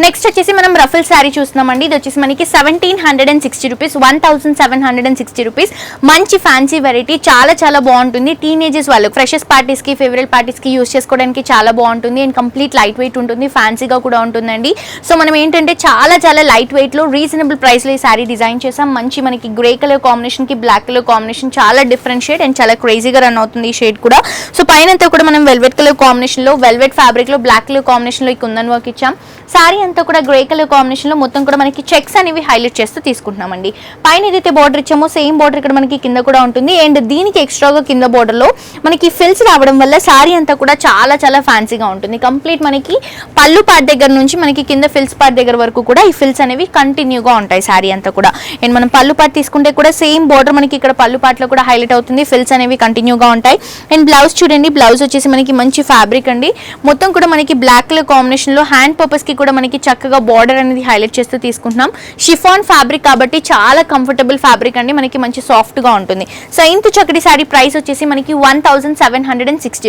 Next వచ్చేసి మనం ruffle sari చూస్తున్నామండి. ఇది వచ్చేసి మనకి 1760 రూపీస్, 1760 రూపీస్. మంచి ఫ్యాన్సీ వెరైటీ, చాలా చాలా బాగుంటుంది. టీనేజర్స్ వాళ్ళు ఫ్రెషర్స్ పార్టీస్ కి, ఫేవరెట్ పార్టీస్ కి యూస్ చేసుకోవడానికి చాలా బాగుంటుంది. అండ్ కంప్లీట్ లైట్ వెయిట్ ఉంటుంది, ఫ్యాన్సీగా కూడా ఉంటుందండి. సో మనం ఏంటంటే చాలా చాలా లైట్ వెయిట్ లో రీజనబుల్ ప్రైస్ లో ఈ శారీ డిజైన్ చేసాం. మంచి మనకి గ్రే కలర్ కాంబినేషన్ కి బ్లాక్ కలర్ కాంబినేషన్, చాలా డిఫరెంట్ షేడ్ అండ్ చాలా క్రేజీగా రన్ అవుతుంది ఈ షేడ్ కూడా. సో పైన కూడా మనం వెల్వెట్ కలర్ కాంబినేషన్ లో, వెల్వెట్ ఫ్యాబ్రిక్ లో బ్లాక్ కలర్ కాంబినేషన్ లో ఈ కుందన్ వర్క్ ఇచ్చాం. శారీ అంతా కూడా గ్రే కలర్ కాంబినేషన్ లో మొత్తం కూడా మనకి చెక్స్ అనేవి హైలైట్ చేస్తూ తీసుకుంటున్నామండి. పైన ఏదైతే బార్డర్ ఇచ్చామో సేమ్ బార్డర్ ఇక్కడ మనకి కింద కూడా ఉంటుంది. అండ్ దీనికి ఎక్స్ట్రాగా కింద బార్డర్ లో మనకి ఫిల్స్ రావడం వల్ల శారీ అంతా కూడా చాలా చాలా ఫ్యాన్సీగా ఉంటుంది. కంప్లీట్ మనకి పళ్ళు పార్ట్ దగ్గర నుంచి మనకి కింద ఫిల్స్ పార్ట్ దగ్గర వరకు కూడా ఈ ఫిల్స్ అనేవి కంటిన్యూగా ఉంటాయి శారీ అంతా కూడా. అండ్ మనం పళ్ళు పార్ట్ తీసుకుంటే కూడా సేమ్ బార్డర్ మనకి ఇక్కడ పళ్ళు పార్ట్ లో కూడా హైలైట్ అవుతుంది, ఫిల్స్ అనేవి కంటిన్యూగా ఉంటాయి. అండ్ బ్లౌజ్ చూడండి, బ్లౌజ్ వచ్చేసి మనకి మంచి ఫ్యాబ్రిక్ అండి. మొత్తం కూడా మనకి బ్లాక్ కలర్ కాంబినేషన్ లో హ్యాండ్ పర్పస్ కి కూడా మనకి చక్కగా బార్డర్ అనేది హైలైట్ చేస్తూ తీసుకుంటున్నాం. షిఫాన్ ఫ్యాబ్రిక్ కాబట్టి చాలా కంఫర్టబుల్ ఫ్యాబ్రిక్ అండి, మనకి మంచి సాఫ్ట్ గా ఉంటుంది. సో ఇంత చక్కటి శారీ ప్రైస్ వచ్చేసి మనకి 1760 రూపీస్.